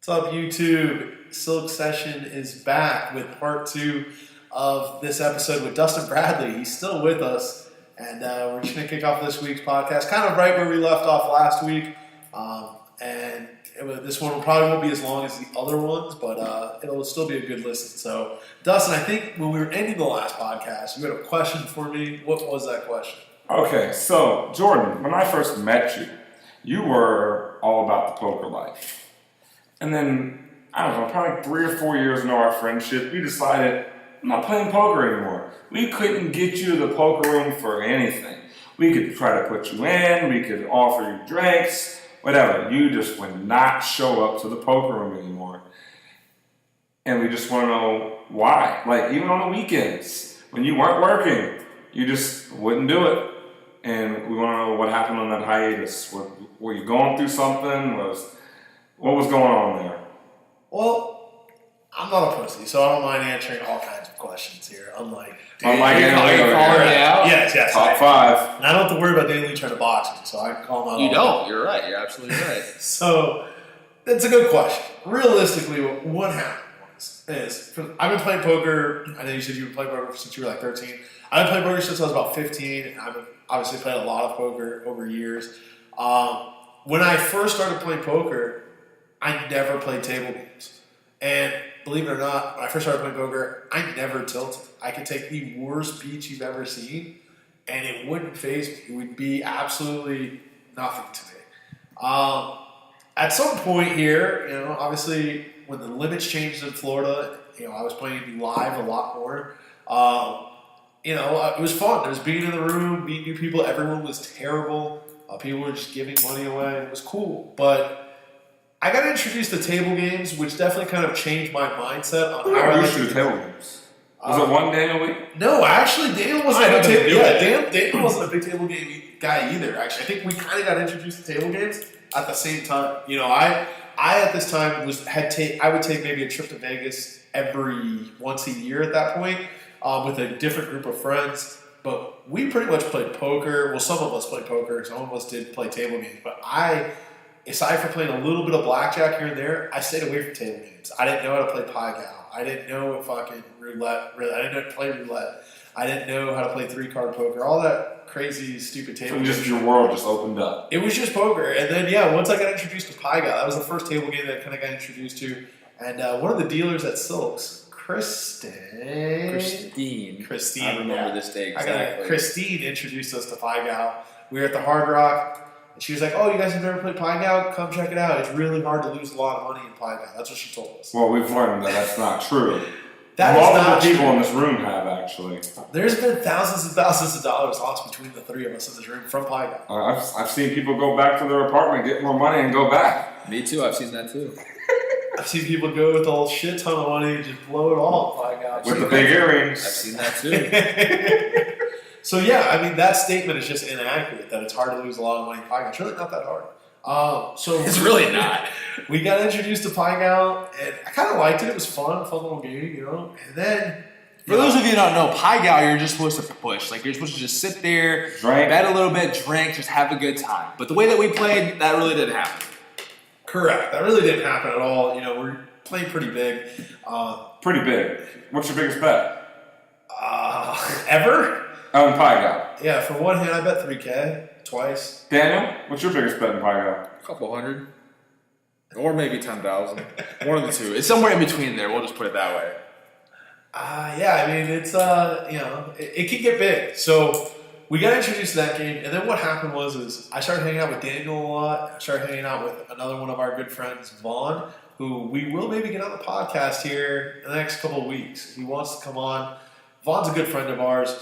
What's up, YouTube? Silk Session is back with part 2 of this episode with Dustin Bradley. He's still with us, and we're just going to kick off this week's podcast kind of right where we left off last week. This one probably won't be as long as the other ones, but it'll still be a good listen. So, Dustin, I think when we were ending the last podcast, you had a question for me. What was that question? Okay, so, Jordan, when I first met you, you were all about the poker life. And then, I don't know, probably 3 or 4 years into our friendship, we decided, I'm not playing poker anymore. We couldn't get you to the poker room for anything. We could try to put you in, we could offer you drinks, whatever. You just would not show up to the poker room anymore. And we just want to know why. Like, even on the weekends, when you weren't working, you just wouldn't do it. And we want to know what happened on that hiatus. Were you going through something? What was going on there? Well, I'm not a pussy, so I don't mind answering all kinds of questions here. Unlike Yes. Top 5. And I don't have to worry about Danny Lee trying to box me, so I can call him out. You don't. You're right. You're absolutely right. So, that's a good question. Realistically, what happened is I've been playing poker. I know you said you've been playing poker since you were like 13. I've been playing poker since I was about 15. And I've obviously played a lot of poker over years. When I first started playing poker, I never played table games. And believe it or not, when I first started playing poker, I never tilted. I could take the worst beat you've ever seen, and it wouldn't faze me. It would be absolutely nothing to me. At some point here, obviously when the limits changed in Florida, I was playing live a lot more. It was fun. There was being in the room, meeting new people. Everyone was terrible. People were just giving money away. It was cool. But I got introduced to table games, which definitely kind of changed my mindset on how I introduced you to table games. Was it one day a week? No, actually, Daniel wasn't a big Daniel wasn't a big table game guy either. Actually, I think we kind of got introduced to table games at the same time. I at this time I would take maybe a trip to Vegas once a year at that point with a different group of friends. But we pretty much played poker. Well, some of us played poker. Some of us did play table games. But aside from playing a little bit of blackjack here and there, I stayed away from table games. I didn't know how to play Pi Gal. I didn't know what fucking roulette. I didn't know how to play roulette. I didn't know how to play 3-card poker. All that crazy, stupid table games. Just your world just opened up. It was just poker. And then, once I got introduced to Pi Gal, that was the first table game that I kind of got introduced to. And one of the dealers at Silks, Christine. I remember this day exactly. Christine introduced us to Pi Gal. We were at the Hard Rock. And she was like, "Oh, you guys have never played Pi Gal? Come check it out. It's really hard to lose a lot of money in Pi Gal." That's what she told us. Well, we've learned that that's not true. Multiple people in this room have, actually. There's been thousands and thousands of dollars lost between the three of us in this room from Pi Gal. I've seen people go back to their apartment, get more money, and go back. Me too. I've seen that too. I've seen people go with a shit ton of money and just blow it all at Pi Gal. With the big earrings. I've seen that too. So, that statement is just inaccurate, that it's hard to lose a lot of money in Pi Gal. It's really not that hard. It's really not. We got introduced to Pi Gal, and I kind of liked it. It was fun little game, And then, for those of you who don't know, Pi Gal, you're just supposed to push. Like, you're supposed to just sit there, bet a little bit, drink, just have a good time. But the way that we played, that really didn't happen. Correct. That really didn't happen at all. We're playing pretty big. Pretty big. What's your biggest bet? Ever? In Pi Gal. Yeah, for one hand, I bet $3K twice. Daniel, what's your biggest bet in Pi Gal? A couple hundred. Or maybe 10,000. One of the two. It's somewhere in between there. We'll just put it that way. It's, it can get big. So we got introduced to that game, and then what happened was I started hanging out with Daniel a lot. I started hanging out with another one of our good friends, Vaughn, who we will maybe get on the podcast here in the next couple of weeks. He wants to come on. Vaughn's a good friend of ours.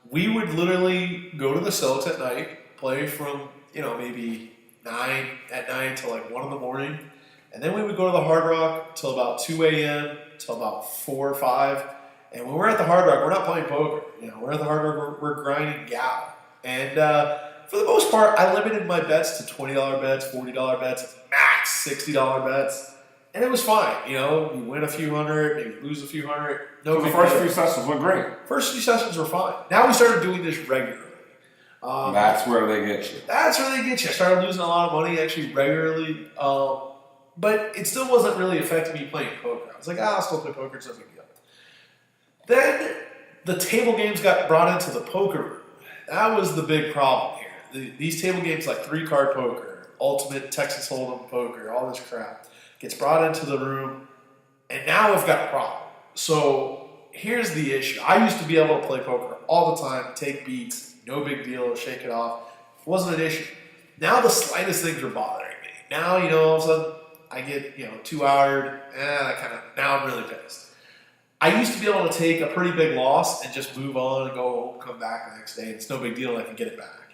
We would literally go to the Silks at night, play from, maybe 9 at night till like 1 in the morning. And then we would go to the Hard Rock till about 2 a.m., till about 4 or 5. And when we're at the Hard Rock, we're not playing poker. We're at the Hard Rock, we're grinding gal. And for the most part, I limited my bets to $20 bets, $40 bets, max $60 bets. And it was fine. You win a few hundred, maybe lose a few hundred. No, the first few sessions went great. First few sessions were fine. Now we started doing this regularly. That's where they get you. That's where they get you. I started losing a lot of money actually regularly. but it still wasn't really affecting me playing poker. I was like, I'll still play poker, it's no big deal. Then the table games got brought into the poker room. That was the big problem here. These table games like 3-card poker, ultimate Texas Hold'em poker, all this crap gets brought into the room, and now we've got a problem. So here's the issue. I used to be able to play poker all the time, take beats, no big deal, shake it off. It wasn't an issue. Now the slightest things are bothering me. Now, all of a sudden, I get, 2-houred, now I'm really pissed. I used to be able to take a pretty big loss and just move on and go home, come back the next day. It's no big deal and I can get it back.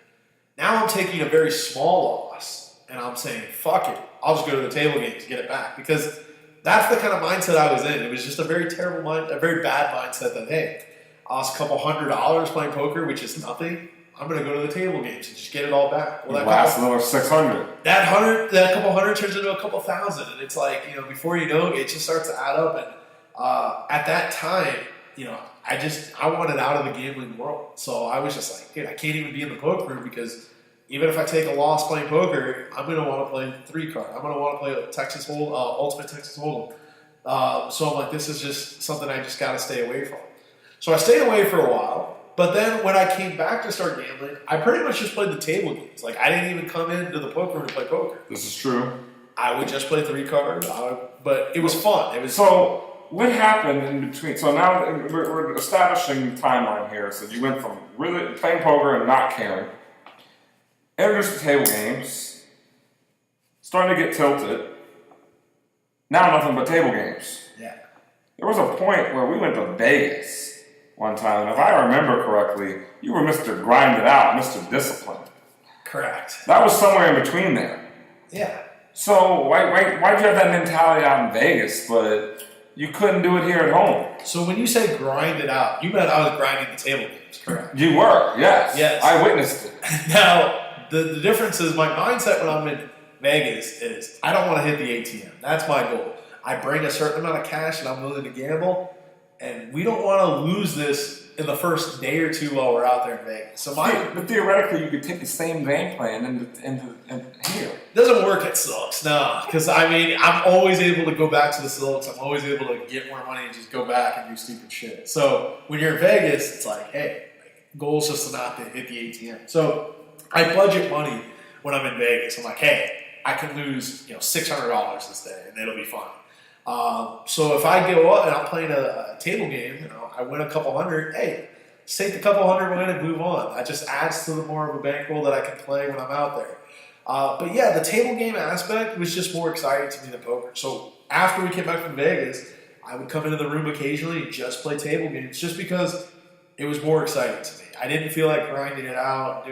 Now I'm taking a very small loss and I'm saying, fuck it. I'll just go to the table games and get it back. Because that's the kind of mindset I was in. It was just a very terrible a very bad mindset that, hey, I lost a couple $100 playing poker, which is nothing. I'm going to go to the table games and just get it all back. Well, that last another 600. That couple hundred turns into a couple thousand. And it's like, before you know it just starts to add up. And at that time, I wanted out of the gambling world. So I was just like, dude, I can't even be in the poker room because even if I take a loss playing poker, I'm going to want to play 3-card. I'm going to want to play Ultimate Texas Hold'em. So I'm like, this is just something I just got to stay away from. So I stayed away for a while. But then when I came back to start gambling, I pretty much just played the table games. Like, I didn't even come into the poker room to play poker. This is true. I would just play 3-card, but it was fun. So what happened in between? So now we're establishing the timeline here. So you went from really playing poker and not caring, introduced the table games, starting to get tilted. Now nothing but table games. Yeah. There was a point where we went to Vegas one time, and if I remember correctly, you were Mr. Grind It Out, Mr. Discipline. Correct. That was somewhere in between there. Yeah. So why'd you have that mentality out in Vegas, but you couldn't do it here at home? So when you say grind it out, you meant I was grinding the table games, correct? You were, yes. Yes. I witnessed it. Now, the difference is my mindset when I'm in Vegas is I don't want to hit the ATM. That's my goal. I bring a certain amount of cash and I'm willing to gamble, and we don't want to lose this in the first day or two while we're out there in Vegas. But theoretically, you could take the same game plan and here. It doesn't work at Silks, no. Because, I'm always able to go back to the Silks. I'm always able to get more money and just go back and do stupid shit. So when you're in Vegas, it's like, hey, goal's just to not to hit the ATM. So I budget money when I'm in Vegas. I'm like, hey, I can lose $600 this day and it'll be fine. So if I go up and I'm playing a table game, I win a couple hundred, hey, just take the couple hundred win and move on. That just adds to the more of a bankroll that I can play when I'm out there. But yeah, the table game aspect was just more exciting to me than poker. So after we came back from Vegas, I would come into the room occasionally and just play table games just because it was more exciting to me. I didn't feel like grinding it out,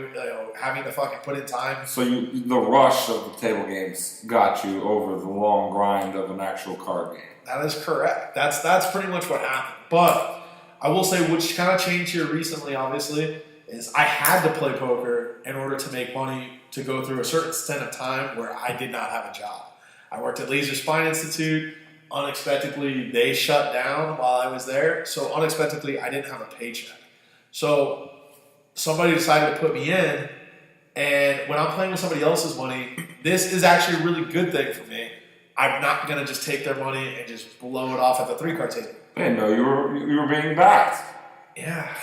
having to fucking put in time. So the rush of the table games got you over the long grind of an actual card game. That is correct. That's pretty much what happened. But I will say, which kind of changed here recently, obviously, is I had to play poker in order to make money to go through a certain stint of time where I did not have a job. I worked at Laser Spine Institute. Unexpectedly, they shut down while I was there. So unexpectedly, I didn't have a paycheck. So somebody decided to put me in, and when I'm playing with somebody else's money, this is actually a really good thing for me. I'm not going to just take their money and just blow it off at the 3-card table. I didn't know you were being backed. Yeah.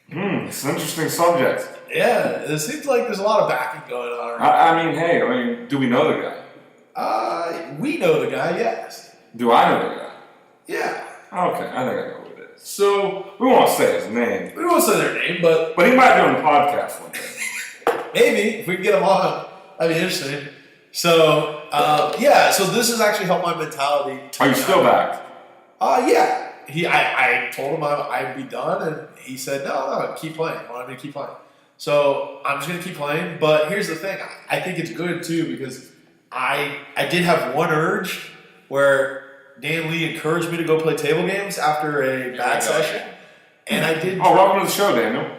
It's an interesting subject. Yeah, it seems like there's a lot of backing going on around. Hey, do we know the guy? We know the guy, yes. Do I know the guy? Yeah. Okay, I think I know who it is. So we won't say his name. We won't say their name, but he might be on the podcast one day. Maybe if we can get him on, that'd be interesting. So so this has actually helped my mentality. Are you still back? Yeah. I told him I'd be done, and he said, no, keep playing. I want me to keep playing. So I'm just going to keep playing. But here's the thing. I think it's good, too, because I did have one urge where Dan Lee encouraged me to go play table games after a bad session. And I did. Oh, welcome to the show, Daniel.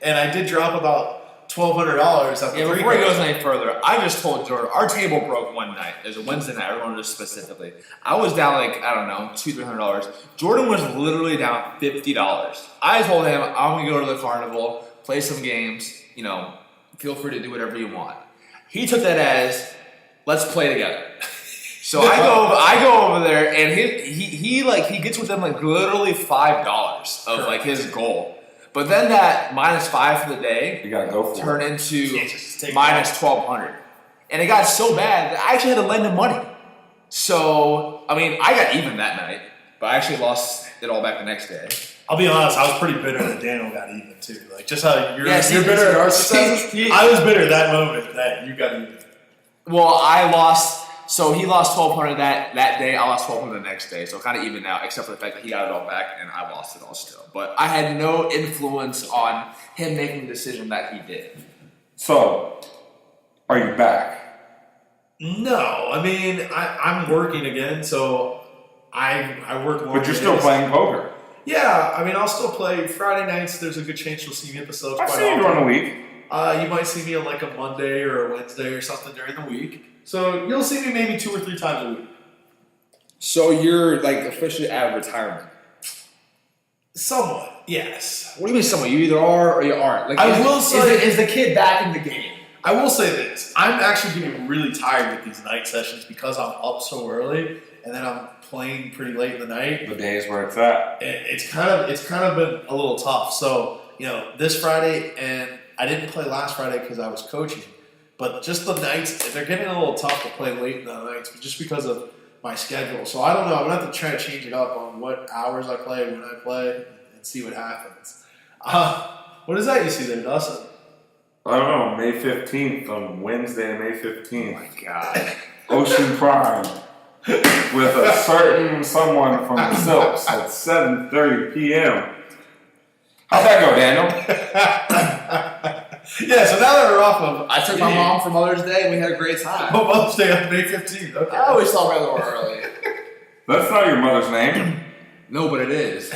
And I did drop about $1,200 after before he goes any further, I just told Jordan, our table broke one night. It was a Wednesday night, I remember this specifically. I was down $200-$300. Jordan was literally down $50. I told him, I'm going to go to the carnival, play some games, feel free to do whatever you want. He took that as, let's play together. So I go over there, and he gets within like literally $5 of like his goal. But then that -5 for the day You gotta go for turned it. into Can't just take it -1200, and it got so bad that I actually had to lend him money. So I mean, I got even that night, but I actually lost it all back the next day. I'll be honest, I was pretty bitter that Daniel got even too. Like just how you're see, bitter at our see, successes. I was bitter that moment that you got even. Well, I lost. So he lost 1,200 that day. I lost 1,200 the next day. So it kind of evened out, except for the fact that he got it all back and I lost it all still. But I had no influence on him making the decision that he did. So, are you back? No, I mean I'm working again, so I work more. But you're still playing poker. Yeah, I mean I'll still play Friday nights. There's a good chance you'll see me at the Silks. I see you during the week. You might see me on like a Monday or a Wednesday or something during the week. So you'll see me maybe 2 or 3 times a week. So you're like officially out of retirement. Somewhat, yes. What do you mean somewhat? You either are or you aren't. Like, I will say- is the kid back in the game? I will say this. I'm actually getting really tired with these night sessions because I'm up so early and then I'm playing pretty late in the night. The days where it's at. It's kind of been a little tough. So, this Friday, and I didn't play last Friday because I was coaching, but just the nights, they're getting a little tough to play late in the nights just because of my schedule. So I don't know. I'm going to have to try to change it up on what hours I play, when I play, and see what happens. What is that you see there, Dustin? I don't know, May 15th, on Wednesday, May 15th. Oh my God. Ocean Prime with a certain someone from the Silks at 7:30 p.m. How'd that go, Daniel? Yeah, so now that we're off of... I took my mom for Mother's Day and we had a great time. Oh, Mother's Day on May 15th. Okay. I always celebrate a little early. That's not your mother's name. No, but it is.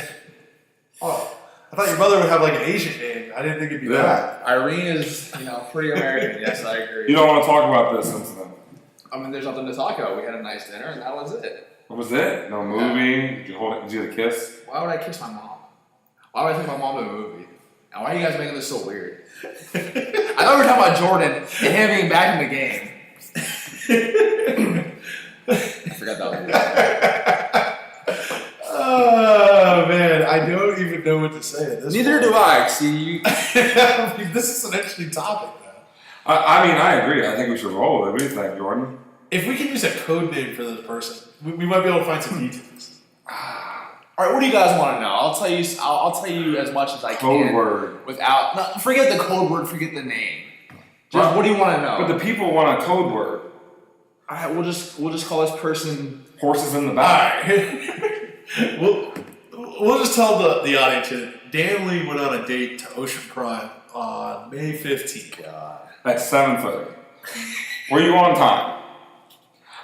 Oh, I thought your mother would have like an Asian name. I didn't think it'd be that. Irene is, pretty American. Yes, I agree. You don't want to talk about this incident. I mean, there's nothing to talk about. We had a nice dinner and that was it. What was it? No movie? Did you hold it? Did you get a kiss? Why would I kiss my mom? Why would I take my mom to a movie? And why are you guys making this so weird? I thought we were talking about Jordan and him being back in the game. I forgot that one. Oh man, I don't even know what to say at this Neither point. do I. See, you. I mean, this is an interesting topic, though. I mean, I agree. I think we should roll with it. What do you think, Jordan? If we can use a code name for this person, we might be able to find some details. All right, what do you guys want to know? I'll tell you. I'll tell you as much as I can. Code word. Without forget the code word. Forget the name. Just what do you want to know? But the people want a code word. All right, we'll just call this person. Horses in the back. Alright. we'll just tell the audience that Dan Lee went on a date to Ocean Prime on May 15th. God. At 7:30. Were you on time?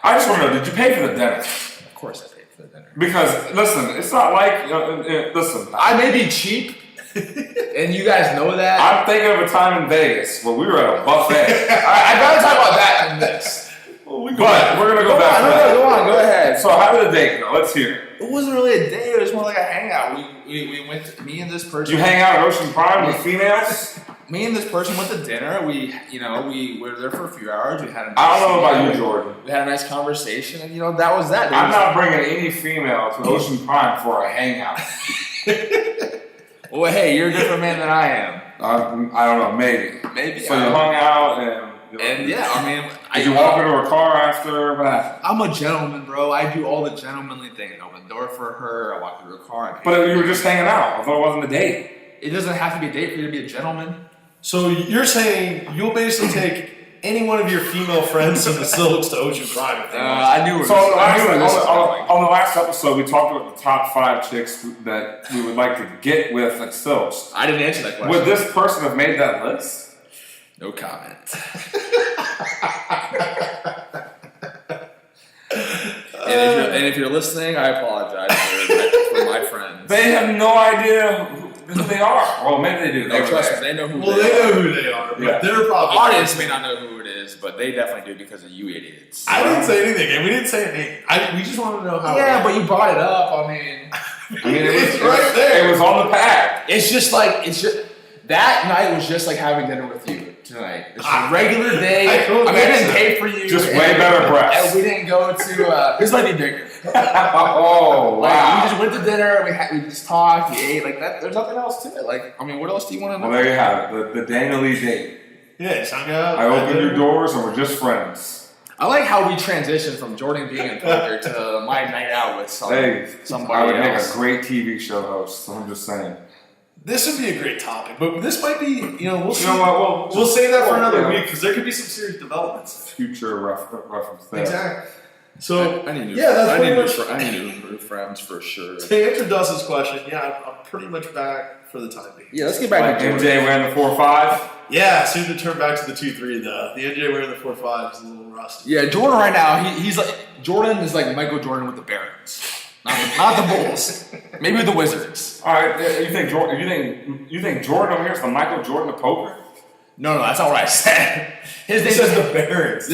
I just want to know, did you pay for the dinner? Of course, I paid for the dinner. Because, listen, it's not like, listen. I may be cheap, and you guys know that. I'm thinking of a time in Vegas where we were at a buffet. I'd rather talk about that than this. Well, we But we're going to go back to that. Go on, go ahead. So how did the date go? Let's hear it. It wasn't really a date, it was more like a hangout. We went, me and this Did person. you hang out at Ocean Prime with females? Me and this person went to dinner. We were there for a few hours. We had a nice I don't know about meal. you, Jordan. We had a nice conversation, and that was that. I'm not bringing any female to Ocean Prime for a hangout. Well, hey, you're a different man than I am. I don't know, maybe. Maybe. So you hung out and... And yeah, I mean, Did you walk into her car after? What happened? I'm a gentleman, bro. I do all the gentlemanly things. I open the door for her. I walk into her car. I pay But you were just hanging out. I thought it wasn't a date. It doesn't have to be a date for you to be a gentleman. So you're saying you'll basically take any one of your female friends from the Silks to Ocean Prime? If they want. I knew So on going. the last episode, we talked about the top 5 chicks that we would like to get with at Silks. I didn't answer that question. Would this person have made that list? No comment. And if you're listening, I apologize for my friends. They have no idea who they are. Well, maybe they do. No, trust me, they know who Well, they they are. know who they are, but Yeah. they're The probably audience may not know who it is, but they definitely do because of you idiots. I didn't say anything, and we didn't say a name. We just wanted to know how. Yeah, but you brought it up. I mean, it's right there. It was on the pad. it's just that night was just like having dinner with you. tonight. It's a regular day. I didn't pay for you. Just way better breasts. And we didn't go to. This might be bigger. Oh, wow. We just went to dinner. We just talked. We ate like that. There's nothing else to it. What else do you want to know? Well, there you have it. The Daniel Lee date. Yeah, just hung out. I opened your doors and we're just friends. I like how we transitioned from Jordan being in poker to my night out with somebody I would make else. a great TV show host. So I'm just saying. This would be a great topic, but this might be, we'll see. You know what? We'll save that for another week because there could be some serious developments. Future reference there. Exactly. So I need new, that's I pretty need much. I need new friends for sure. To answer Dustin's question, yeah, I'm pretty much back for the time being. Yeah, let's get back Like to Jordan. MJ wearing the 4-5. Yeah, soon to turn back to the 2-3 though. The NJ wearing the 4-5 is a little rusty. Yeah, Jordan right now, he's like Jordan is like Michael Jordan with the Barons, not the Bulls, maybe with the Wizards. All right, you think Jordan over here is the Michael Jordan of poker? No, that's not what I said. His name This is the Barons.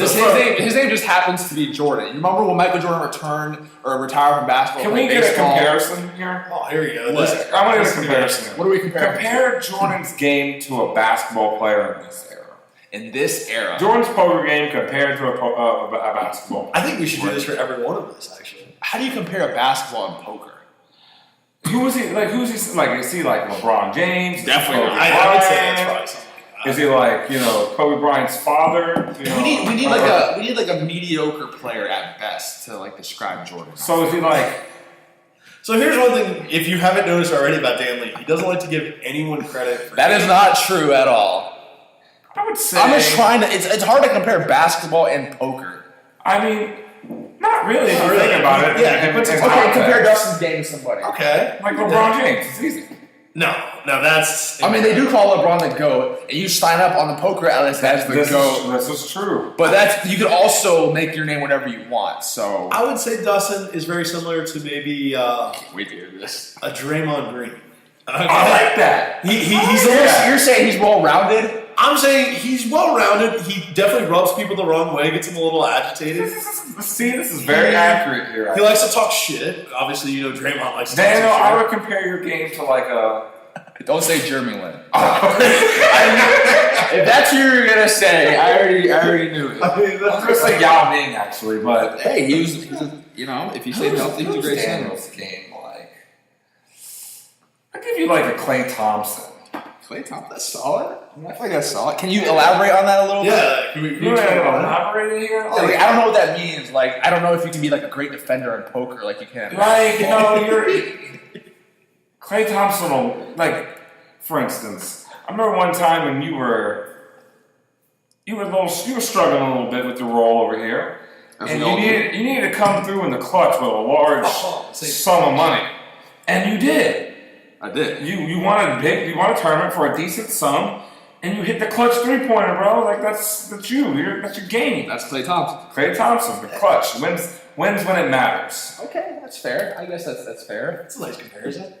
his name just happens to be Jordan. You remember when Michael Jordan returned or retired from basketball? Can we get a comparison here? Oh, here we go. What? I want to get a comparison. What do we compare? Compare Jordan's game to a basketball player in this era. In this era, Jordan's poker game compared to a basketball. I think we should do this for every one of us, actually. how do you compare basketball and poker? Who is he? Like, is he like LeBron James? Definitely Kobe not. I would say Bryant? that's probably something like that. Is he like, Kobe Bryant's father? We need like a mediocre player at best to like describe Jordan. So is he like? So here's one thing, if you haven't noticed already about Dan Lee, he doesn't like to give anyone credit for That is not true at all. I would say. I'm just trying to. It's hard to compare basketball and poker. I mean, not really. If you Not really. think about it. Yeah, it puts it- Okay, compare Dustin's game to somebody. Okay. Like LeBron James. It's easy. No, that's. I mean, they do call LeBron the GOAT, and you sign up on the poker atlas as the GOAT. This is true. But you can also make your name whatever you want. So I would say Dustin is very similar to maybe wait to hear this. a Draymond Green. Okay. I like that. He's You're saying he's well rounded. I'm saying he's well rounded. He definitely rubs people the wrong way, gets them a little agitated. See, this is very accurate here. He likes to talk shit. Obviously, Draymond likes to Daniel, talk I shit. would compare your game to like a. Don't say Jeremy Lin. If that's who you're gonna say, I already knew it. I mean, I was gonna say Yao Ming actually, but Hey, he's if you say healthy, he's a great center. Daniel's game like? I'll give you like a Klay Thompson. Klay Thompson, that's solid. I feel like that's solid. Can you elaborate on that a little bit? Yeah, can we You want to explain that? elaborate here? Yeah, like, I don't know what that means. Like, I don't know if you can be like a great defender in poker, like you can. Like, you're Klay Thompson will, like, for instance, I remember one time when you were struggling a little bit with your role over here. As And we all you needed to come through in the clutch with a large sum of money. And you did. I did. You won a tournament for a decent sum, and you hit the clutch 3-pointer, bro. Like that's you. That's your game. That's Klay Thompson. Klay Thompson, the clutch wins when it matters. Okay, that's fair. I guess that's fair. That's a nice comparison.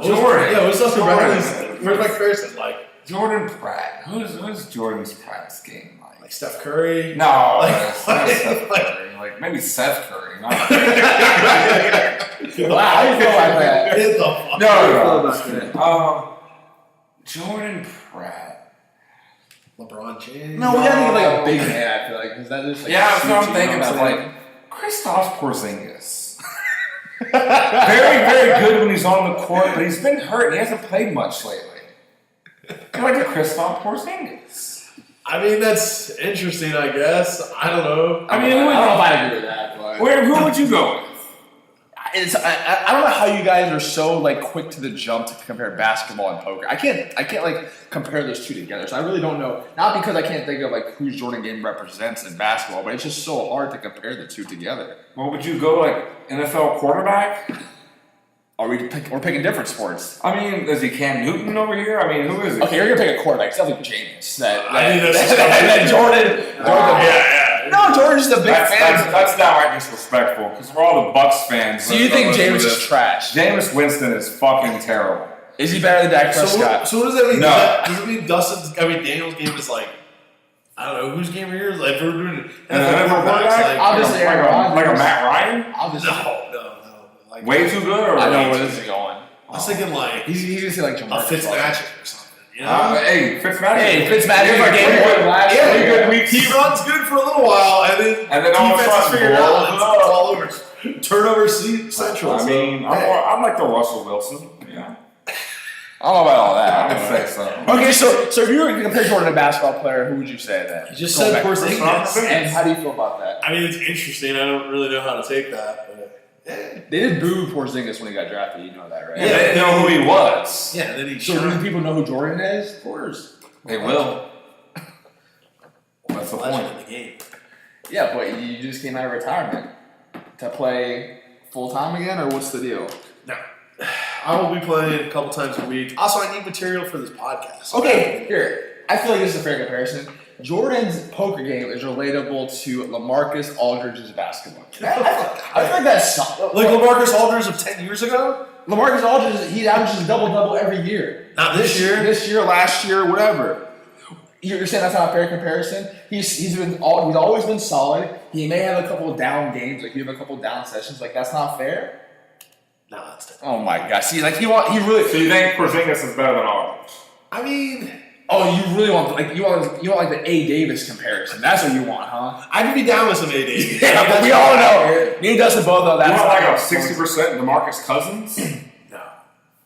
Jordan. Yeah, what's Dustin Jordan. Bradley's? Where's my comparison? Like Jordan Pratt. Who's Jordan's Pratt's game like? Steph Curry? No, Like- it's not Steph Curry. Like maybe Seth Curry. Not Wow, how you feel about that? Get the fuck no. Jordan Pratt. LeBron James. No, we gotta think of like a big man. I feel like because that is like Yeah, that's what I'm huge, thinking you know of. what I'm saying? Like Kristaps Porzingis. Very, very good when he's on the court, but he's been hurt and he hasn't played much lately. I like a Kristaps Porzingis. I mean, that's interesting, I guess. I don't know. I mean, I don't know if I agree with that, but who would you go with? I don't know how you guys are so like quick to the jump to compare basketball and poker. I can't like compare those two together. So I really don't know. Not because I can't think of like whose Jordan game represents in basketball, but it's just so hard to compare the two together. Well, would you go like NFL quarterback? We're picking different sports. I mean, is he Cam Newton over here? I mean, who is he? Okay, you're gonna pick a quarterback. It's definitely Jameis. I mean, that's that Jordan. yeah. No, Jordan's the big fan. That's downright disrespectful because we're all the Bucks fans. So you think Jameis is trash? Jameis Winston is fucking terrible. Is he better than Dak Prescott? So what does that mean? No. Does it mean Daniel's game is like, I don't know, whose game here is like, if we're doing And then quarterbacks, Obviously, like Aaron a Rodgers. Matt Ryan? Obviously. no. Like, Way too good, or I know where this is going. I was thinking like He's gonna say like a Jamarcus Fitzmagic or something. You know? Hey, Fitzmagic. Hey, Fitzmagic He had game three one good- last he had year. three good weeks. He runs good for a little while, and then all of a defense is sudden, figured out. blows It's up. all over. Turnover central. I mean, so, hey. I'm like the Russell Wilson. Yeah. I don't know about all that. I can say so. Okay, so if you were to compare Jordan to a basketball player, who would you say then? You just Going said back- Porzingis. And how do you feel about that? I mean, it's interesting. I don't really know how to take that, but They did boo Porzingis when he got drafted. You know that, right? Yeah, they didn't know who he was. yeah. Then he So shot. do people know who Jordan is? Of course. They will. That's the Legend point. of the game. Yeah, but you just came out of retirement to play full time again, or what's the deal? No, I will be playing a couple times a week. Also, I need material for this podcast. Okay, here. I feel like this is a fair comparison. Jordan's poker game is relatable to LaMarcus Aldridge's basketball. I feel like that's solid. Like LaMarcus Aldridge of 10 years ago? LaMarcus Aldridge, he averages double every year. Not this year. This year, last year, whatever. You're saying that's not a fair comparison? He's always been solid. He may have a couple of down games, like you have a couple of down sessions. Like that's not fair. No, that's different. Oh my gosh! See, like he really. So you think Porzingis is better than Aldridge? I mean, Oh, you really want you want like the A Davis comparison? That's what you want, huh? I could be down with some AD. Yeah, but we all know. Me and Dustin both know You that's want like a 60% DeMarcus Cousins? No.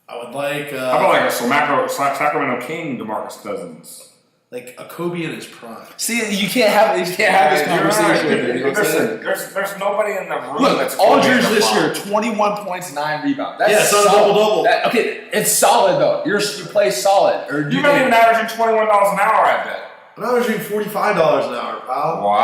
I would like, How about like a Sacramento King DeMarcus Cousins? like a Kobe in his prime. See, you can't have this conversation. You know what I'm saying? Listen, there's nobody in the room Look, that's Aldridge Kobe this in the year, 21 points, 9 rebounds. That's Yeah, so solid. double-double. Okay, it's solid though. You play solid. Or do You're not even averaging $21 an hour, I bet. I'm averaging $45 an hour, pal. Wow.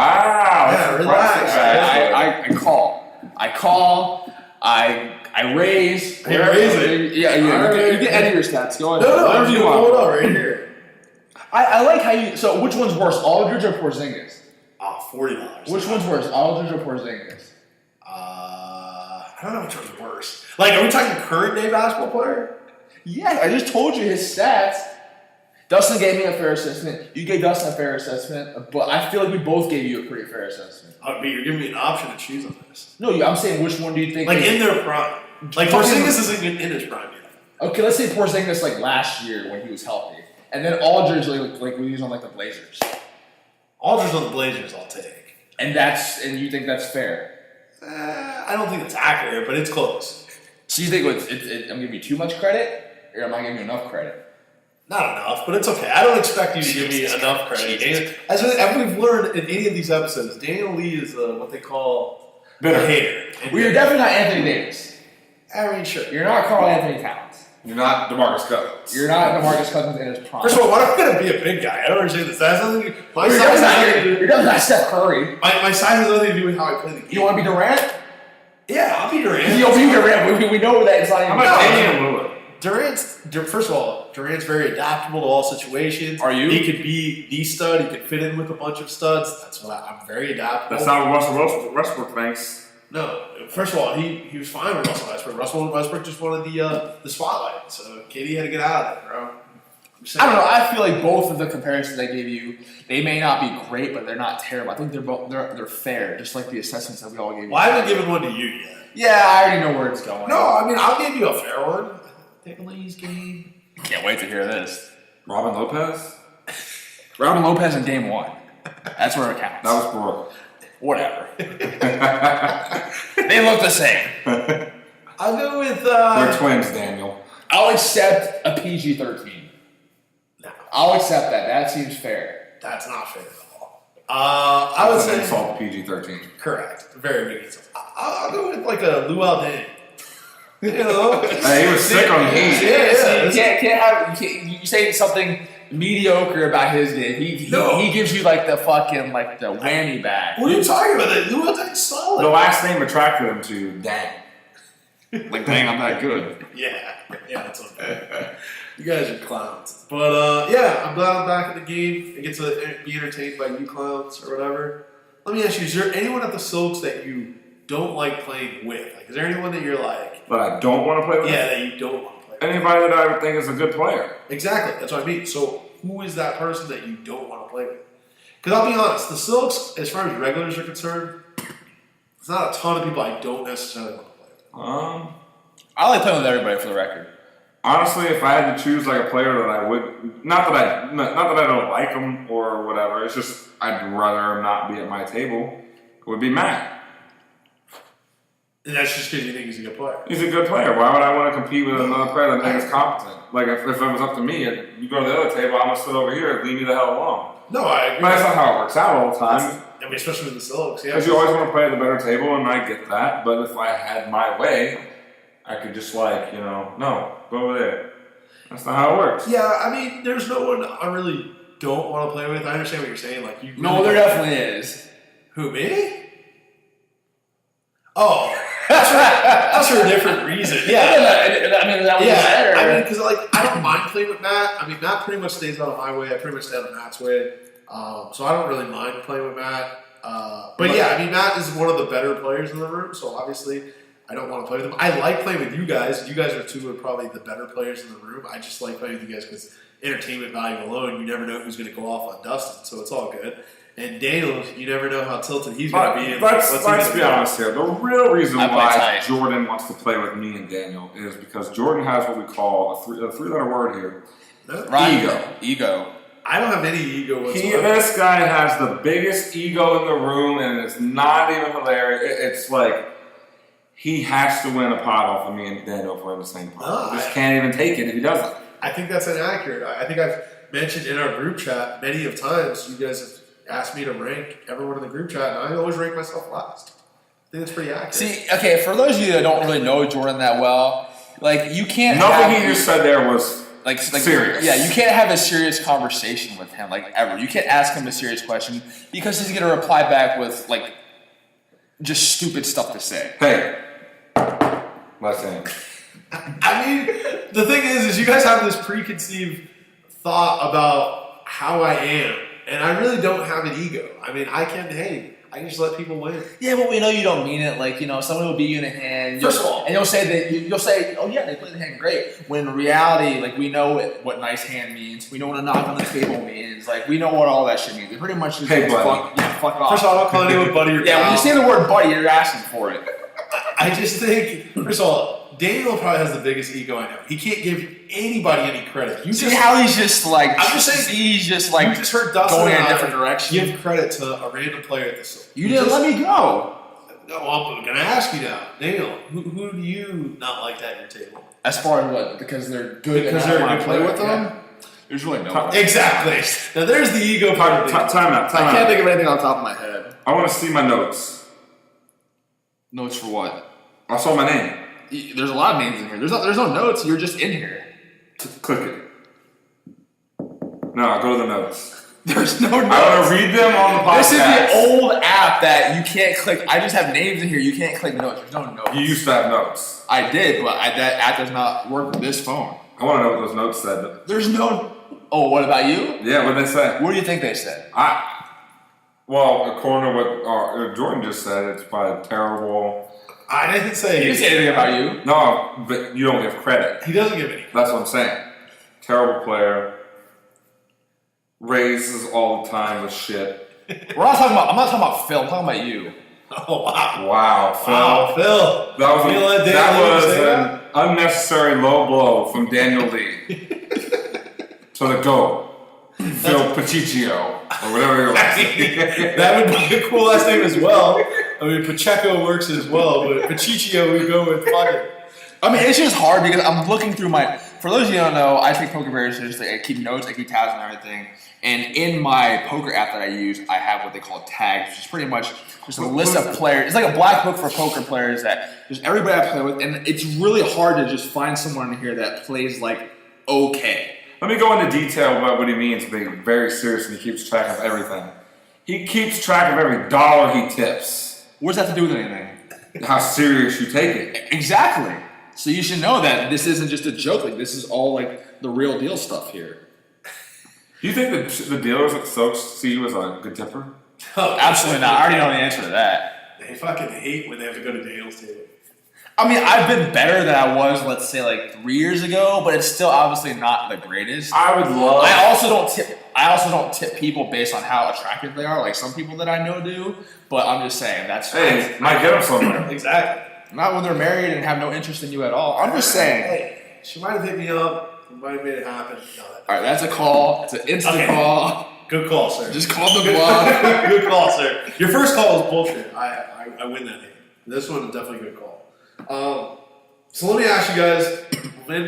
Yeah, that's relax. impressive. I call. I raise. You're raising. Yeah. You get any of your stats. Go ahead. No, Whatever I'm you going to want. pull it up right here. I like how you. So which one's worse, Aldridge or Porzingis? $40. Which one's worse, Aldridge or Porzingis? I don't know which one's worse. Like, are we talking current day basketball player? Yeah, I just told you his stats. Dustin gave me a fair assessment. You gave Dustin a fair assessment, but I feel like we both gave you a pretty fair assessment. But you're giving me an option to choose on this. No, I'm saying which one do you think? Like is- in their prime. Like Porzingis isn't even in his prime yet. Okay, let's say Porzingis like last year when he was healthy, and then Aldridge like when he was on like the Blazers, Aldridge on the Blazers, I'll take. and you think that's fair? I don't think it's accurate, but it's close. So you think I'm giving you too much credit, or am I giving you enough credit? Not enough, but it's okay. I don't expect you to give me enough credit. Daniel, as we've learned in any of these episodes, Daniel Lee is what they call Bitter. a hater. Well, you're definitely not Anthony Davis. I mean, sure. You're not Karl Anthony Towns. You're not DeMarcus Cousins. You're not DeMarcus Cousins in his prime. First of all, why am I going to be a big guy? I don't understand this. That has nothing to do. My You're size has nothing to definitely do. you're definitely not Steph Curry. My size has nothing to do with how I play the game. You want to be Durant? Yeah, I'll be Durant. You'll be Durant. We know that it's not How even. about No. Damian Lillard? First of all, Durant's very adaptable to all situations. Are you? He could be the stud. He could fit in with a bunch of studs. That's what I'm very adaptable. That's not what Russell Westbrook thinks. No, first of all, he was fine with Russell Westbrook. Russell Westbrook just wanted the spotlight, so KD had to get out of it, bro. I don't know. I feel like both of the comparisons I gave you, they may not be great, but they're not terrible. I think they're fair, just like the assessments that we all gave you. Well, I haven't given one to you yet. Yeah, I already know where it's going. No, I mean I'll give you a fair one. Take a Lee's game. Can't wait to hear this. Robin Lopez? Robin Lopez in game 1. That's where it counts. That was Brooke. Whatever. They look the same. I'll go with. They're twins, Daniel. I'll accept a PG-13. No, I'll accept that. That seems fair. that's not fair at all. I would That's an say insult to PG-13. correct. Very big insult. I'll go with like a Luau Deng. You know, Hey, he was sick on the Heat. Yeah, You can't have you say something mediocre about his game. He gives you like the fucking like the whammy bag. What are you talking about? That Luau Deng's solid. The last name attracted him to Dang. Like dang, I'm that good. Yeah, that's okay. You guys are clowns. But yeah, I'm glad I'm back in the game. I get to be entertained by you clowns or whatever. Let me ask you: is there anyone at the Silks that you don't like playing with? Like, is there anyone that you're like, But I don't want to play with yeah, that you don't want to play with? anybody that I would think is a good player. Exactly. That's what I mean. So, who is that person that you don't want to play with? Because I'll be honest, the Silks, as far as regulars are concerned, there's not a ton of people I don't necessarily want to play with. I like playing with everybody for the record. Honestly, if I had to choose like a player that I would, not that I don't like him or whatever. It's just I'd rather him not be at my table. It would be Matt. And that's just because you think he's a good player. He's a good player. Why would I want to compete with another player that I think is competent? Like if it was up to me, you go to the other table, I'm gonna sit over here. Leave me the hell alone. No, I agree. But that's not how it works out all the time. I mean, especially with the Silks, yeah. Because you always want to play at the better table, and I get that. But if I had my way, I could just no, go over there. That's not how it works. Yeah, I mean, there's no one I really don't want to play with. I understand what you're saying. Like you. No, there definitely is. Who, me? Oh, that's for a different reason. Yeah. I mean, that was better. I mean, because I don't mind playing with Matt. I mean, Matt pretty much stays out of my way. I pretty much stay out of Matt's way. So I don't really mind playing with Matt. But yeah, I mean, Matt is one of the better players in the room. So obviously, I don't want to play with him. I like playing with you guys. You guys are two of probably the better players in the room. I just like playing with you guys because entertainment value alone. You never know who's going to go off on Dustin, so it's all good. And Daniel, you never know how tilted he's going to be. Let's be honest here. The real reason I play why tight. Jordan wants to play with me and Daniel is because Jordan has what we call a three-letter word here. Right. Ego. I don't have any ego whatsoever. This guy has the biggest ego in the room, and it's not even hilarious. It's like he has to win a pot off of me and Daniel if we're in the same pot. He just can't even take it if he doesn't. I think that's inaccurate. I think I've mentioned in our group chat many of times, you guys have asked me to rank everyone in the group chat, and I always rank myself last. I think that's pretty accurate. See, okay, for those of you that don't really know Jordan that well, like you can't. Nothing he just said there was like serious. Yeah, you can't have a serious conversation with him, like ever. You can't ask him a serious question because he's gonna reply back with like just stupid stuff to say. Hey, let's end. I mean, the thing is you guys have this preconceived thought about how I am, and I really don't have an ego. I mean, I can just let people win. Yeah, but we know you don't mean it. Like, someone will beat you in a hand. First of all, and you'll say, oh yeah, they played the hand great. When in reality, like, we know what nice hand means. We know what a knock on the table means. Like, we know what all that shit means. They pretty much just Hey, buddy. fuck off. first of all, I'm calling you a buddy or Yeah, when you pal. say the word buddy, you're asking for it. I just think, first of all, Daniel probably has the biggest ego I know. He can't give anybody any credit. You See how he's just like, I'm just saying, he's just like you just heard Dustin going in and a I different direction. give credit to a random player at this. You didn't let me go. No, I'm going to ask you now. Daniel, who do you not like at your table? As far as what? Because they're good Because and I they're a want good to play player, with them? yeah. There's really no one. Exactly. Now there's the ego part of it. Time out. I can't think of anything on top of my head. I want to see my notes. Notes for what? I saw my name. There's a lot of names in here. There's no notes. You're just in here. Click it. No, go to the notes. There's no notes. I want to read them on the podcast. This is the old app that you can't click. I just have names in here. You can't click notes. There's no notes. You used to have notes. I did, but that app does not work with this phone. I want to know what those notes said. There's no. Oh, what about you? Yeah, what did they say? What do you think they said? Well, according to what Jordan just said, it's probably terrible. I didn't say He didn't say anything about you. No, but you don't give credit. He doesn't give any. That's what I'm saying. Terrible player. Raises all the time with shit. I'm not talking about Phil. I'm talking about you. Oh, wow. Wow, Phil. Wow, Phil. That was an unnecessary low blow from Daniel Lee. To the GOAT. Phil Pt.2, or whatever your last name. That would be a cool last name as well. I mean, Pacheco works as well, but Pachichio we go with fucking. I mean, it's just hard because I'm looking through my. For those of you who don't know, I take poker very seriously. I keep notes, I keep tabs and everything. And in my poker app that I use, I have what they call tags, which is pretty much just a list of players. It's like a black book for poker players that just everybody I play with. And it's really hard to just find someone in here that plays like okay. Let me go into detail about what he means being very serious and he keeps track of everything. He keeps track of every dollar he tips. What does that have to do with anything? How serious you take it. Exactly. So you should know that this isn't just a joke. Like this is all like the real deal stuff here. Do you think that the dealers at Soaks see you as a good tipper? Oh, Absolutely not. I already know the answer to that. They fucking hate when they have to go to Daniel's table. I mean, I've been better than I was, let's say, like 3 years ago, but it's still obviously not the greatest. I would love. I also don't tip people based on how attractive they are, like some people that I know do. But I'm just saying that's Hey, might get him somewhere. Exactly. not when they're married and have no interest in you at all. I'm just saying. Hey, she might have hit me up. We might have made it happen. No, All right, that's a call. It's an instant Okay. call. Good call, sir. Just call the bluff. Good call, sir. Your first call was bullshit. I win that game. This one is definitely a good call. So let me ask you guys,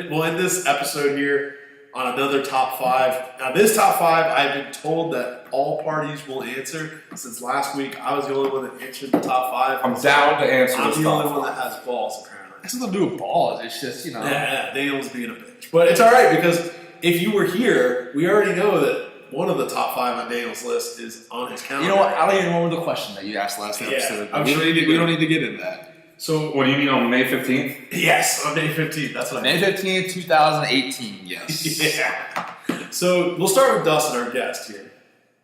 we'll end this episode here on another top 5. Now this top 5, I've been told that all parties will answer. Since last week, I was the only one that answered the top 5. I'm down to answer I'm this the only top one five. that has balls, apparently. It has nothing to do with balls. It's just, Yeah, Daniel's being a bitch. But it's all right because if you were here, we already know that one of the top 5 on Daniel's list is on his calendar. You know what? I don't even remember the question that you asked last episode. I'm we, sure don't need you to, we do. don't need to get into that. So, What do you mean on May 15th? yes, on May 15th. That's what I May 15th, 2018, yes. Yeah. So we'll start with Dustin, our guest here.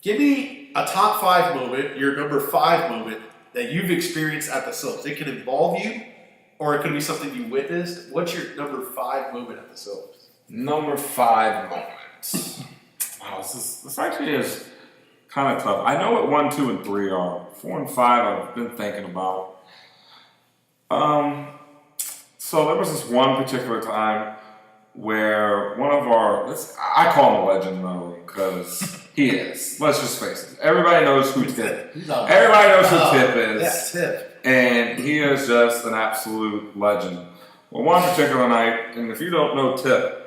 Give me a top 5 moment, your number 5 moment that you've experienced at the Silks. It can involve you, or it could be something you witnessed. What's your number 5 moment at the Silks? Number 5 moments. Wow, this actually is kind of tough. I know what 1, 2, and 3 are. 4 and 5 I've been thinking about. So there was this one particular time where one of our, I call him a legend though, because he is. Let's just face it. Everybody knows who Tip. Everybody knows who Tip is. Yeah, Tip. And he is just an absolute legend. Well, one particular night, and if you don't know Tip,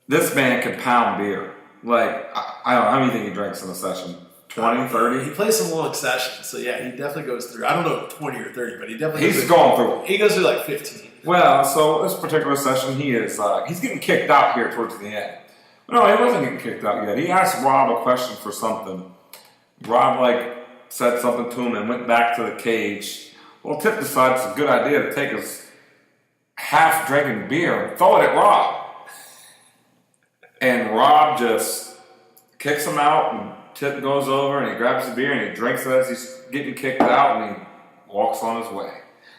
this man can pound beer. Like, I don't know, how many do you think he drinks in a session? 20, 30? He plays some long sessions, so yeah, he definitely goes through. I don't know 20 or 30, but he definitely He's going through. He goes through like 15. Well, so this particular session, he's getting kicked out here towards the end. No, he wasn't getting kicked out yet. He asked Rob a question for something. Rob, said something to him and went back to the cage. Well, Tip decides it's a good idea to take his half-drinking beer and throw it at Rob. And Rob just kicks him out, and Tip goes over and he grabs the beer and he drinks it as he's getting kicked out, and he walks on his way.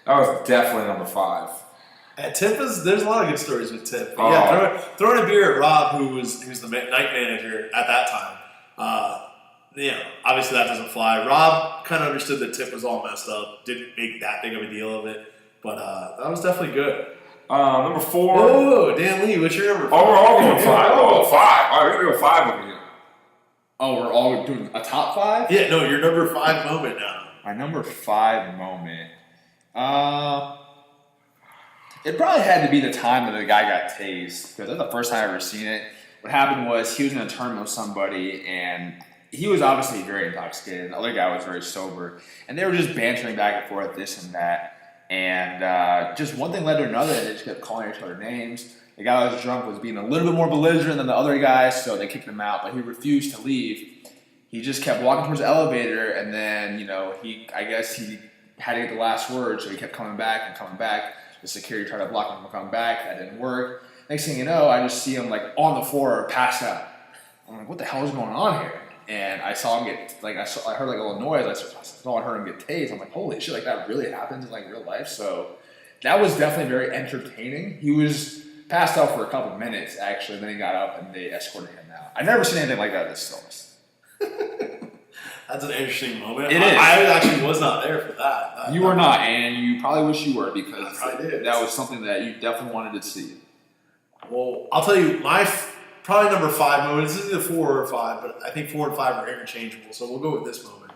That was definitely number 5. Tip there's a lot of good stories with Tip. Oh. Yeah, throwing a beer at Rob, who's the night manager at that time. Obviously that doesn't fly. Rob kind of understood that Tip was all messed up, didn't make that big of a deal of it, but that was definitely good. Number 4. Oh, Dan Lee, what's your number 5? Oh, we're all going 5. Oh, 5. All right, we're going to go 5 over here. Oh, we're all doing a top 5? Yeah, no, your number 5 moment now. My number 5 moment. It probably had to be the time that the guy got tased, because that's the first time I ever seen it. What happened was he was in a tournament with somebody, and he was obviously very intoxicated. The other guy was very sober, and they were just bantering back and forth, this and that. And just one thing led to another, and they just kept calling each other names. The guy that was drunk was being a little bit more belligerent than the other guy, so they kicked him out, but he refused to leave. He just kept walking towards the elevator, and then, I guess he had to get the last word, so he kept coming back and coming back. The security tried to block him from coming back. That didn't work. Next thing you know, I just see him on the floor, passed out. I'm like, what the hell is going on here? And I saw him get, I heard a little noise. I heard him get tased. I'm like, holy shit, that really happens in real life. So that was definitely very entertaining. He was passed out for a couple minutes, actually. Then he got up and they escorted him out. I've never seen anything like that at the Stillness. That's an interesting moment. It is. I actually was not there for that. You were not, and you probably wish you were, because I did. that was something that you definitely wanted to see. Well, I'll tell you, my probably number 5 moment. This is either 4 or 5, but I think 4 and 5 are interchangeable, so we'll go with this moment.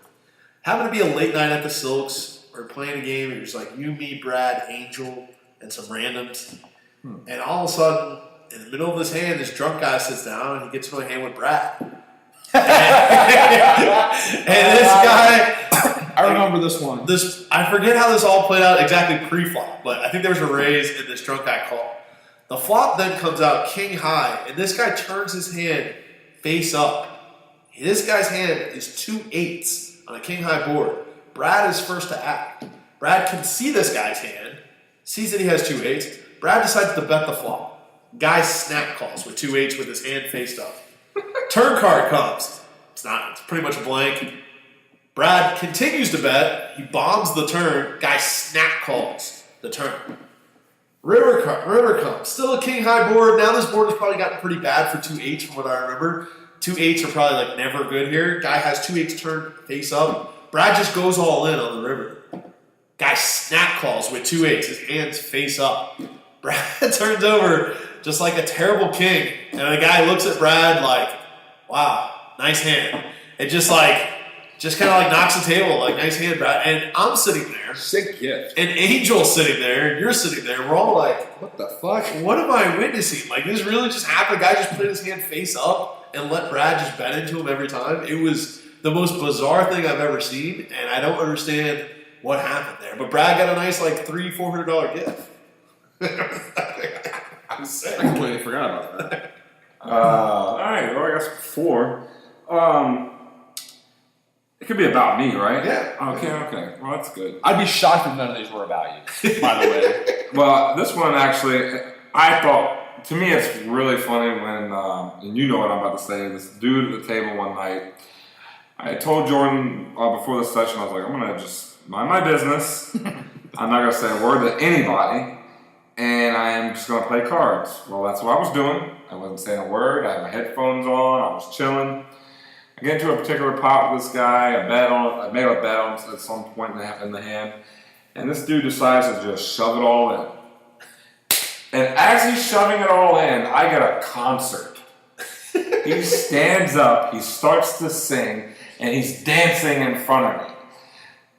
Happened to be a late night at the Silks. We're playing a game. It was you, me, Brad, Angel, and some randoms. And all of a sudden, in the middle of this hand, this drunk guy sits down and he gets into a hand with Brad. And this guy, I remember this one. I forget how this all played out exactly pre-flop, but I think there was a raise and this drunk guy called. The flop then comes out king high, and this guy turns his hand face up. This guy's hand is 2 8s on a king high board. Brad is first to act. Brad can see this guy's hand, sees that he has 2 8s. Brad decides to bet the flop. Guy snap calls with 2 8s with his hand faced up. Turn card comes. It's pretty much a blank. Brad continues to bet. He bombs the turn. Guy snap calls the turn. River comes. Still a king high board. Now this board has probably gotten pretty bad for 2 8s from what I remember. 2 8s are probably never good here. Guy has 2 8s turned face up. Brad just goes all in on the river. Guy snap calls with 2 8s. His hands face up. Brad turns over just like a terrible king. And the guy looks at Brad like, wow, nice hand. It just kind of like knocks the table, like, nice hand, Brad. And I'm sitting there. Sick gift. And Angel's sitting there, and you're sitting there. We're all like, What the fuck? what am I witnessing? Like, this really just happened. The guy just put his hand face up and let Brad just bet into him every time. It was the most bizarre thing I've ever seen, and I don't understand what happened there. But Brad got a nice, like, $300-400 gift. I'm sick. I completely forgot about that. All right. Well, I guess 4. It could be about me, right? Yeah. Okay. Well, that's good. I'd be shocked if none of these were about you, by the way. Well, this one actually, I thought, to me, it's really funny when, and you know what I'm about to say, this dude at the table one night, I told Jordan before the session, I was like, I'm going to just mind my business. I'm not going to say a word to anybody, and I am just going to play cards. Well, that's what I was doing. I wasn't saying a word. I had my headphones on. I was chilling. I get into a particular pot with this guy. I made a bet on at some point in the hand, and this dude decides to just shove it all in. And as he's shoving it all in, I get a concert. He stands up, he starts to sing, and he's dancing in front of me,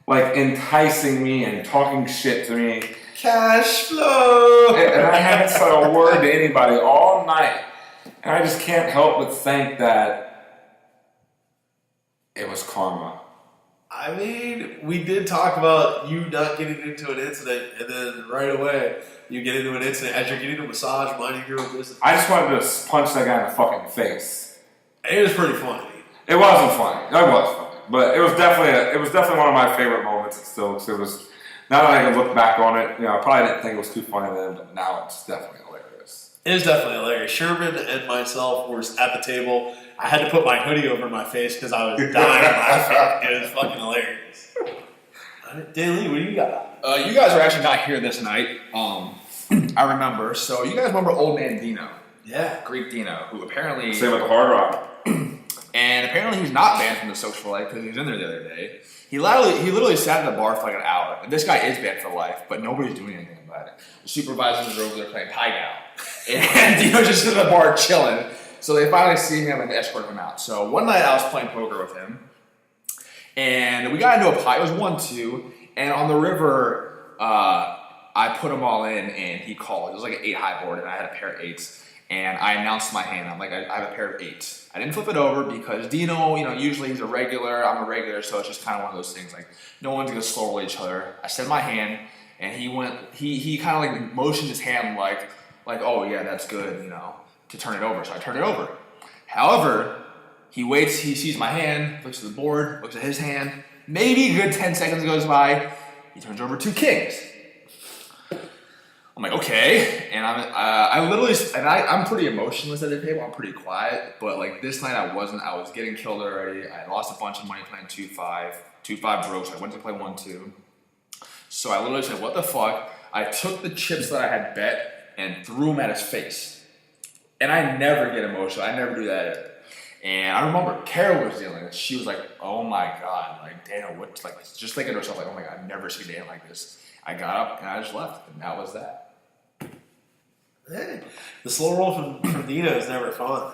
like enticing me and talking shit to me. Cash flow! And I haven't said a word to anybody all night, and I just can't help but think that it was karma. I mean, we did talk about you not getting into an incident, and then right away you get into an incident as you're getting a massage, minding your own business. I just wanted to punch that guy in the fucking face. It was pretty funny. It wasn't funny. It was funny, but it was definitely one of my favorite moments. It was. Now that I can look back on it, I probably didn't think it was too funny then, but now it's definitely hilarious. It is definitely hilarious. Sherman and myself were at the table. I had to put my hoodie over my face because I was dying laughing. It was fucking hilarious. Daly, what do you got? You guys are actually not here this night. I remember. So you guys remember Old Man Dino? Yeah. Greek Dino, who apparently... Same with the Hard Rock. And apparently he was not banned from the social life because he was in there the other day. He literally sat at the bar for like an hour. And this guy is banned for life, but nobody's doing anything about it. The supervisors are over there playing hideout. And Dino's just in the bar chilling. So they finally see him and escort him out. So one night I was playing poker with him. And we got into a pot. It was 1-2. And on the river, I put them all in and he called. It was like an 8 high board and I had a pair of 8s. And I announced my hand. I'm like, I have a pair of 8s. I didn't flip it over because Dino, usually he's a regular. I'm a regular, so it's just kind of one of those things. Like, no one's gonna slow roll each other. I said my hand, and he kind of like motioned his hand like, oh yeah, that's good, to turn it over. So I turned it over. However, he waits. He sees my hand, looks at the board, looks at his hand. Maybe a good 10 seconds goes by. He turns over 2 kings. I'm like, okay, and I'm pretty emotionless at the table. I'm pretty quiet, but like this night I wasn't. I was getting killed already. I lost a bunch of money playing 2-5. 2-5 broke, so I went to play 1-2. So I literally said, what the fuck? I took the chips that I had bet and threw them at his face. And I never get emotional. I never do that ever. And I remember Carol was dealing with it. She was like, oh my God, like, Dana, what, like, just thinking to herself, like, oh my God, I've never seen Dana like this. I got up and I just left, and that was that. Hey, the slow roll from Dino is never fun.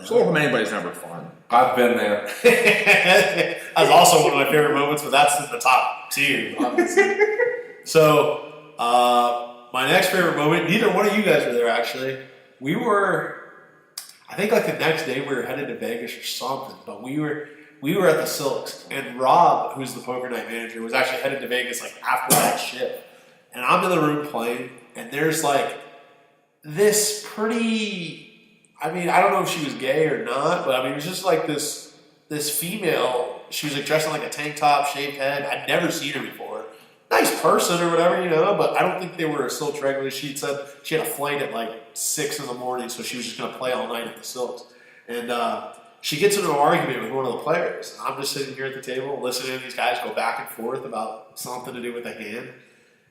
Slow roll from anybody's never fun. I've been there. That's also one of my favorite moments, but that's in the top tier, obviously. So, my next favorite moment, neither one of you guys were there actually. We were, I think like the next day we were headed to Vegas or something, but we were at the Silks, and Rob, who's the poker night manager, was actually headed to Vegas like after that shift. And I'm in the room playing, and there's like this pretty, I mean, I don't know if she was gay or not, but I mean, it was just like this female. She was like dressed in like a tank top, shaved head. I'd never seen her before. Nice person or whatever, but I don't think they were a Silks regular. She said she had a flight at like 6 in the morning, so she was just going to play all night at the Silks. And she gets into an argument with one of the players. I'm just sitting here at the table listening to these guys go back and forth about something to do with the hand.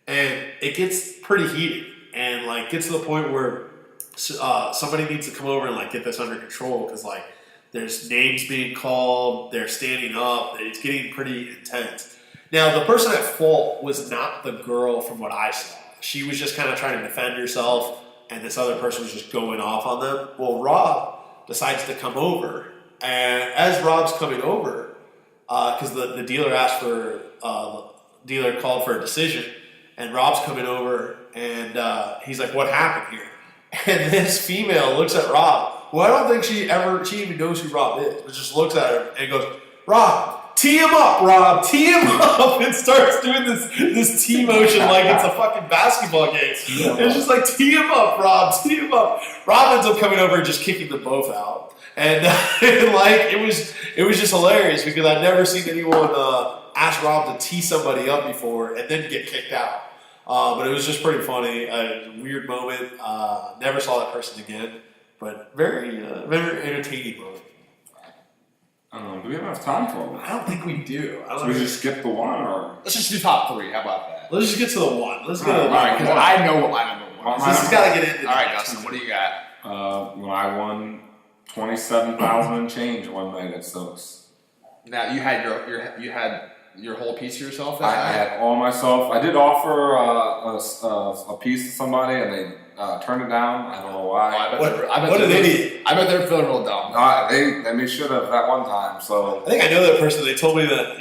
And it gets pretty heated. And like gets to the point where somebody needs to come over and like get this under control because like there's names being called, they're standing up, it's getting pretty intense. Now the person at fault was not the girl from what I saw. She was just kind of trying to defend herself. and this other person was just going off on them. Well, Rob decides to come over, and as Rob's coming over, because the dealer asked for, dealer called for a decision, and Rob's coming over, and he's like, "What happened here?" And this female looks at Rob. Well, I don't think she even knows who Rob is, but just looks at him and goes, "Rob, tee him up, Rob, tee him up," and starts doing this tee motion like it's a fucking basketball game. It's just like, "Tee him up, Rob, tee him up." Rob ends up coming over and just kicking them both out. And like it was just hilarious because I'd never seen anyone ask Rob to tee somebody up before and then get kicked out. But it was just pretty funny. A weird moment. Never saw that person again, but very entertaining moment. Do we have enough time for it? I don't think we do. So we just skip the one, or Let's just do top 3. How about that? Let's just get to the one. Let's go to the All right, because one. I know what my number 1 is. This has got to get into. All right, Dustin, what do you got? when I won 27,000 and change one night at Stokes. Now you had your whole piece to yourself. That I night? had all myself. I did offer a piece to somebody, and they turned it down. I don't know why. What an idiot! I bet they're feeling real dumb. They should have that one time. So I think I know that person. They told me that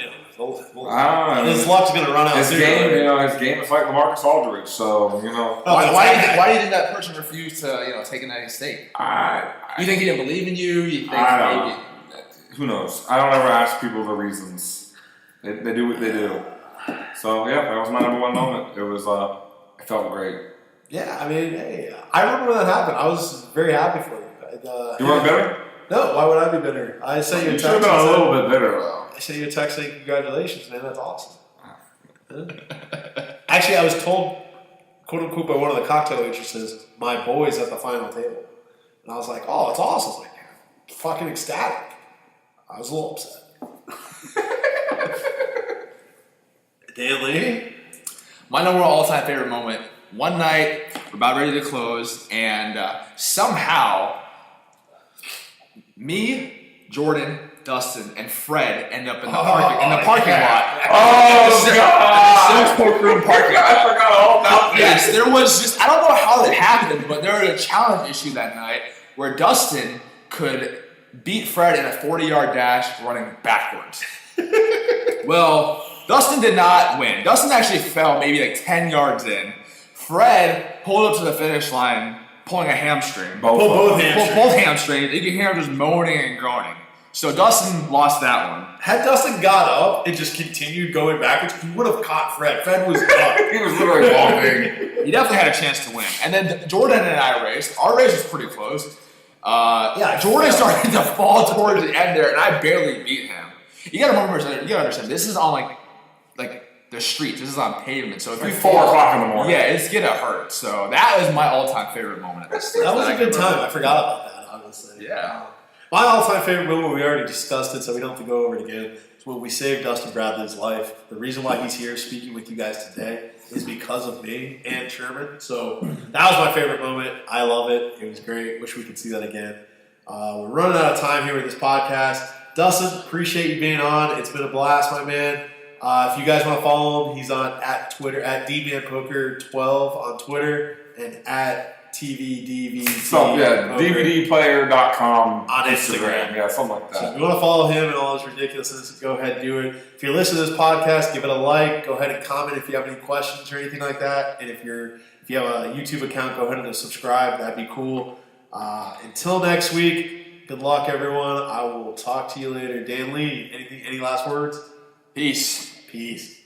his luck's going to run out. his soon. game is like LaMarcus Aldridge. So Why do you think that person refused to take a night stake? You think he didn't believe in you? You think maybe? Who knows? I don't ever ask people the reasons. They do what they do. So yeah, that was my number 1 moment. It was it felt great. Yeah, I mean, hey, I remember when that happened. I was very happy for you. You weren't bitter? No, why would I be bitter? I sent you a You text. should have been a little bit bitter though. I sent you a text saying congratulations, man. That's awesome. Actually, I was told, quote unquote, by one of the cocktail waitresses, my boy's at the final table, and I was like, oh, it's awesome. Like, fucking ecstatic. I was a little upset. Dan Lee? My number 1 all-time favorite moment. One night, we're about ready to close, and somehow, me, Jordan, Dustin, and Fred end up in the parking lot. Oh God! The Sesh room parking lot. I forgot all about this. Yes, there was just, I don't know how that happened, but there was a challenge issue that night where Dustin could beat Fred in a 40-yard dash running backwards. Well, Dustin did not win. Dustin actually fell maybe like 10 yards in. Fred pulled up to the finish line pulling a hamstring. Both hamstrings. You can hear him just moaning and groaning. So Dustin lost that one. Had Dustin got up and just continued going backwards, he would have caught Fred. Fred was up. He was literally walking. He definitely had a chance to win. And then Jordan and I raced. Our race was pretty close. Jordan started to fall towards the end there, and I barely beat him. You gotta understand, this is on like the streets. This is on pavement. So if you 4 o'clock in the morning. yeah, it's gonna hurt. So that was my all-time favorite moment at this. That was a good time. I forgot about that, obviously. Yeah. My all-time favorite moment, we already discussed it, so we don't have to go over it again. It's when we saved Dustin Bradley's life. The reason why he's here speaking with you guys today is because of me and Sherman. So that was my favorite moment. I love it. It was great. Wish we could see that again. We're running out of time here with this podcast. Dustin, appreciate you being on. It's been a blast, my man. If you guys want to follow him, he's on at Twitter, at DBanPoker12 on Twitter, and at TVDV. So yeah, DVDplayer.com on Instagram. Yeah, something like So that. if you want to follow him and all his ridiculousness, go ahead and do it. If you listen to this podcast, give it a like. Go ahead and comment if you have any questions or anything like that. And if you have a YouTube account, go ahead and subscribe. That'd be cool. Until next week, good luck, everyone. I will talk to you later. Dan Lee, any last words? Peace. Peace.